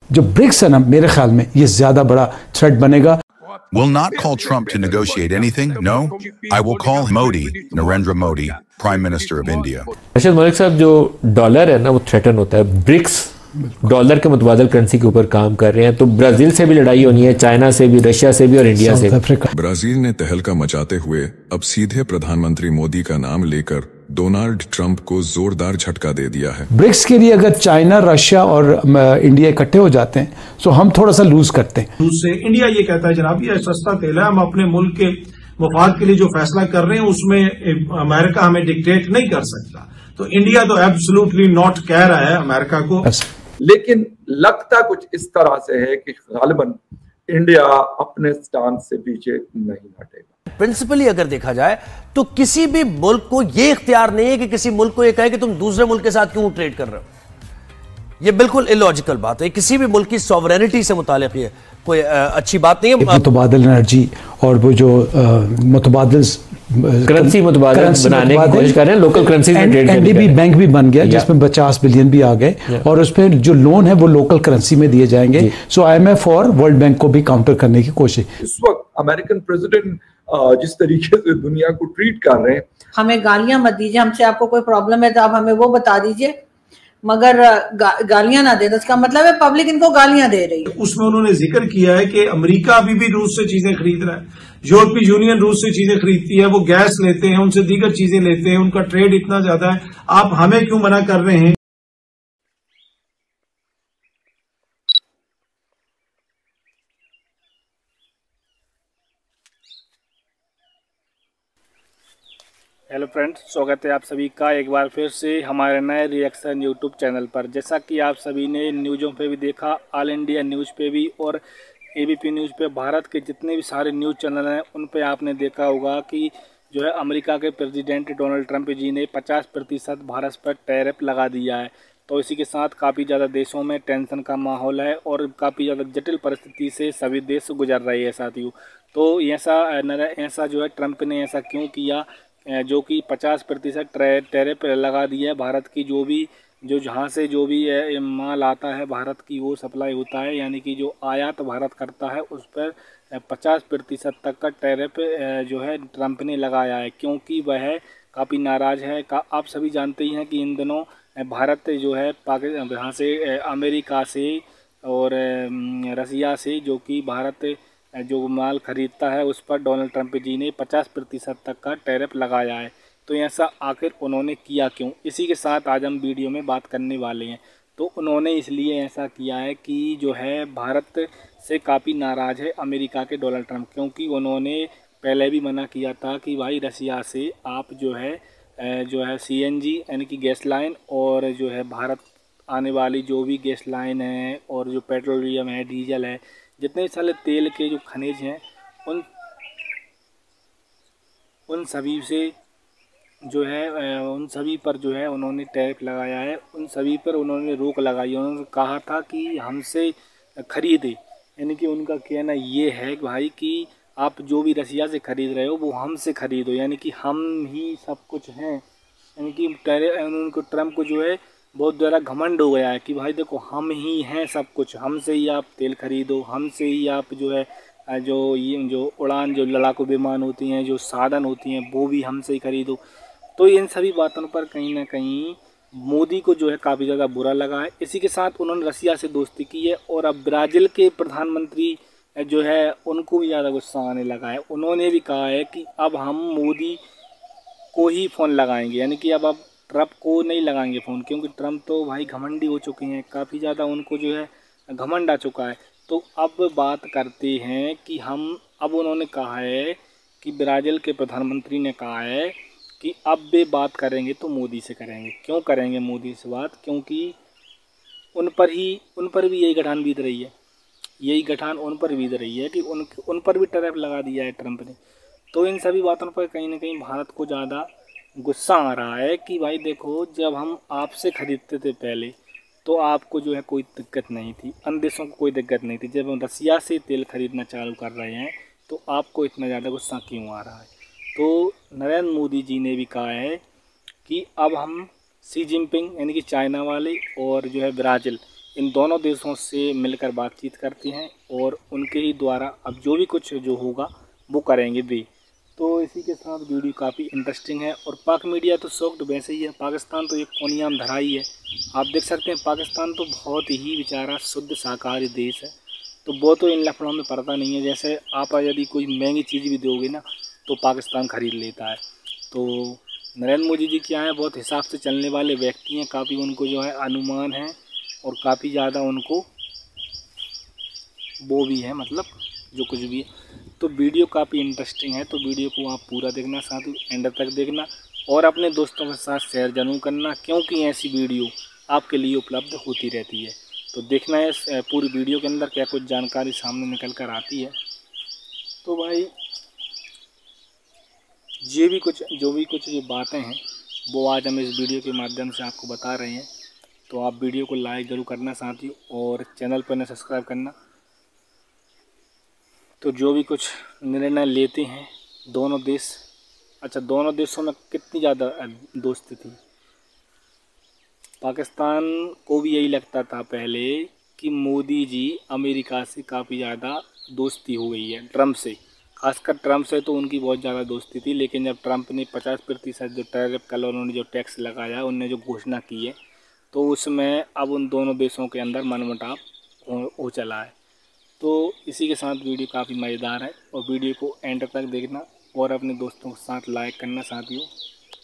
जो ब्रिक्स है ना, मेरे ख्याल में ये ज्यादा बड़ा थ्रेट बनेगा। Will not call Trump to negotiate anything. No, I will call Modi, Narendra Modi, Prime Minister of India. Arshad Malik साहब, जो डॉलर है ना वो थ्रेटन होता है, ब्रिक्स डॉलर के मुतबादल करेंसी के ऊपर काम कर रहे हैं, तो ब्राजील से भी लड़ाई होनी है, चाइना से भी, रशिया से भी और इंडिया से। ब्राजील ने तहलका मचाते हुए अब सीधे प्रधानमंत्री मोदी का नाम लेकर डोनाल्ड ट्रंप को जोरदार झटका दे दिया है। ब्रिक्स के लिए अगर चाइना, रशिया और इंडिया इकट्ठे हो जाते हैं तो हम थोड़ा सा लूज करते हैं। दूसरे इंडिया ये कहता है जनाब ये सस्ता तेल है, हम अपने मुल्क के मफाद के लिए जो फैसला कर रहे हैं उसमें अमेरिका हमें डिक्टेट नहीं कर सकता। तो इंडिया तो एब्सोल्युटली नॉट कह रहा है अमेरिका को, लेकिन लगता कुछ इस तरह से है कि गालिबन इंडिया अपने स्टांस से पीछे नहीं हटेगा। प्रिंसिपली अगर देखा जाए तो किसी भी मुल्क को यह इख्तियार नहीं है कि किसी मुल्क को यह कहे कि तुम दूसरे मुल्क के साथ क्यों ट्रेड कर रहे हो। यह बिल्कुल इलॉजिकल बात है, किसी भी मुल्क की सॉवरेनिटी से मुतालिक ये कोई अच्छी बात नहीं है। मुतबादल एनर्जी और वो जो मुतबादल करेंसी मुतबादल बनाने की कोशिश कर रहे हैं, लोकल करेंसी में ट्रेड करने एनडीबी बैंक भी बन गया जिसमें 50 बिलियन भी आ गए और उस पर जो लोन है वो लोकल करेंसी में दिए जाएंगे। सो IMF और वर्ल्ड बैंक को भी काउंटर करने की कोशिश। इस वक्त अमेरिकन प्रेसिडेंट जिस तरीके से दुनिया को ट्रीट कर रहे हैं, हमें गालियां मत दीजिए, हमसे आपको कोई प्रॉब्लम है तो आप हमें वो बता दीजिए, मगर गालियां ना दे। इसका मतलब है पब्लिक इनको गालियां दे रही है। उसमें उन्होंने जिक्र किया है कि अमेरिका अभी भी रूस से चीजें खरीद रहा है, यूरोपीय यूनियन रूस से चीजें खरीदती है, वो गैस लेते हैं, उनसे दीगर चीजें लेते हैं, उनका ट्रेड इतना ज्यादा है, आप हमें क्यों मना कर रहे हैं। हेलो फ्रेंड्स, स्वागत है आप सभी का एक बार फिर से हमारे नए रिएक्शन यूट्यूब चैनल पर। जैसा कि आप सभी ने न्यूज़ों पे भी देखा, ऑल इंडिया न्यूज़ पे भी और ABP न्यूज़ पे, भारत के जितने भी सारे न्यूज़ चैनल हैं उन पे आपने देखा होगा कि जो है अमेरिका के प्रेसिडेंट डोनाल्ड ट्रंप जी ने 50% भारत पर टैरिफ लगा दिया है। तो इसी के साथ काफ़ी ज़्यादा देशों में टेंशन का माहौल है और काफ़ी ज़्यादा जटिल परिस्थिति से सभी देश गुजर रहे हैं साथियों। तो ऐसा जो है ट्रंप ने ऐसा क्यों किया, जो कि 50% टैरिफ लगा दिया है। भारत की जो जहाँ से जो भी माल आता है भारत की वो सप्लाई होता है, यानी कि जो आयात भारत करता है उस पर 50% तक का टैरिफ जो है ट्रंप ने लगाया है, क्योंकि वह काफ़ी नाराज़ है। आप सभी जानते ही हैं कि इन दिनों भारत जो है पाकिस्तान, यहाँ से अमेरिका से और रसिया से जो कि भारत जो माल खरीदता है उस पर डोनाल्ड ट्रंप जी ने 50% तक का टैरिफ लगाया है। तो ऐसा आखिर उन्होंने किया क्यों, इसी के साथ आज हम वीडियो में बात करने वाले हैं। तो उन्होंने इसलिए ऐसा किया है कि जो है भारत से काफ़ी नाराज़ है अमेरिका के डोनाल्ड ट्रंप, क्योंकि उन्होंने पहले भी मना किया था कि भाई रसिया से आप जो है CNG यानी कि गैस लाइन और जो है भारत आने वाली जो भी गैस लाइन है और जो पेट्रोलियम है, डीजल है, जितने भी सारे तेल के जो खनिज हैं उन सभी से जो है उन सभी पर जो है उन्होंने टैरिफ लगाया है, उन सभी पर उन्होंने रोक लगाई है। उन्होंने कहा था कि हमसे खरीदे, यानी कि उनका कहना ये है भाई कि आप जो भी रसिया से खरीद रहे हो वो हमसे खरीदो, यानी कि हम ही सब कुछ हैं। यानी कि उनको ट्रंप को जो है बहुत ज़्यादा घमंड हो गया है कि भाई देखो हम ही हैं सब कुछ, हमसे ही आप तेल खरीदो, हमसे ही आप जो है जो उड़ान, जो लड़ाकू विमान होती हैं, जो साधन होती हैं, वो भी हमसे ही खरीदो। तो इन सभी बातों पर कहीं ना कहीं मोदी को जो है काफ़ी ज़्यादा बुरा लगा है। इसी के साथ उन्होंने रसिया से दोस्ती की है और अब ब्राज़ील के प्रधानमंत्री जो है उनको भी ज़्यादा गुस्सा आने लगा है। उन्होंने भी कहा है कि अब हम मोदी को ही फ़ोन लगाएंगे, यानी कि अब ट्रंप को नहीं लगाएंगे फ़ोन, क्योंकि ट्रंप तो भाई घमंडी हो चुके हैं, काफ़ी ज़्यादा उनको जो है घमंड आ चुका है। तो अब बात करते हैं कि अब उन्होंने कहा है कि ब्राज़ील के प्रधानमंत्री ने कहा है कि अब वे बात करेंगे तो मोदी से करेंगे। क्यों करेंगे मोदी से बात, क्योंकि उन पर भी यही गठान बीत रही है, यही गठान उन पर बीत रही है कि उन पर भी टैरिफ लगा दिया है ट्रंप ने। तो इन सभी बातों पर कहीं ना कहीं भारत को ज़्यादा गुस्सा आ रहा है कि भाई देखो, जब हम आपसे ख़रीदते थे पहले तो आपको जो है कोई दिक्कत नहीं थी, अन्य देशों को कोई दिक्कत नहीं थी, जब हम रसिया से तेल खरीदना चालू कर रहे हैं तो आपको इतना ज़्यादा गुस्सा क्यों आ रहा है। तो नरेंद्र मोदी जी ने भी कहा है कि अब हम शी जिनपिंग यानी कि चाइना वाले और जो है ब्राज़ील, इन दोनों देशों से मिलकर बातचीत करते हैं और उनके ही द्वारा अब जो भी कुछ जो होगा वो करेंगे वे। तो इसी के साथ वीडियो काफ़ी इंटरेस्टिंग है। और पाक मीडिया तो शॉक्ड वैसे ही है, पाकिस्तान तो एक कोनिया में धरा ही है। आप देख सकते हैं पाकिस्तान तो बहुत ही बेचारा शुद्ध शाकाहारी देश है, तो वो तो इन लफड़ों में पड़ता नहीं है। जैसे आप यदि कोई महंगी चीज़ भी दोगे ना तो पाकिस्तान ख़रीद लेता है। तो नरेंद्र मोदी जी क्या है, बहुत हिसाब से चलने वाले व्यक्ति हैं, काफ़ी उनको जो है अनुमान है और काफ़ी ज़्यादा उनको वो भी है, मतलब जो कुछ भी है। तो वीडियो काफ़ी इंटरेस्टिंग है, तो वीडियो को आप पूरा देखना, साथ ही एंड तक देखना और अपने दोस्तों के साथ शेयर जरूर करना, क्योंकि ऐसी वीडियो आपके लिए उपलब्ध होती रहती है। तो देखना है पूरी वीडियो के अंदर क्या कुछ जानकारी सामने निकल कर आती है। तो भाई जो भी कुछ बातें हैं वो आज हम इस वीडियो के माध्यम से आपको बता रहे हैं। तो आप वीडियो को लाइक ज़रूर करना साथियों और चैनल पर न सब्सक्राइब करना। तो जो भी कुछ निर्णय लेते हैं दोनों देशों में कितनी ज़्यादा दोस्ती थी। पाकिस्तान को भी यही लगता था पहले कि मोदी जी अमेरिका से काफ़ी ज़्यादा दोस्ती हो गई है, ट्रंप से, खासकर ट्रंप से तो उनकी बहुत ज़्यादा दोस्ती थी। लेकिन जब ट्रंप ने 50% जो टैरिफ कल उन्होंने जो टैक्स लगाया, उनने जो घोषणा की है, तो उसमें अब उन दोनों देशों के अंदर मनमुटाव हो चला है। तो इसी के साथ वीडियो काफ़ी मज़ेदार है और वीडियो को एंड तक देखना और अपने दोस्तों के साथ लाइक करना साथियों।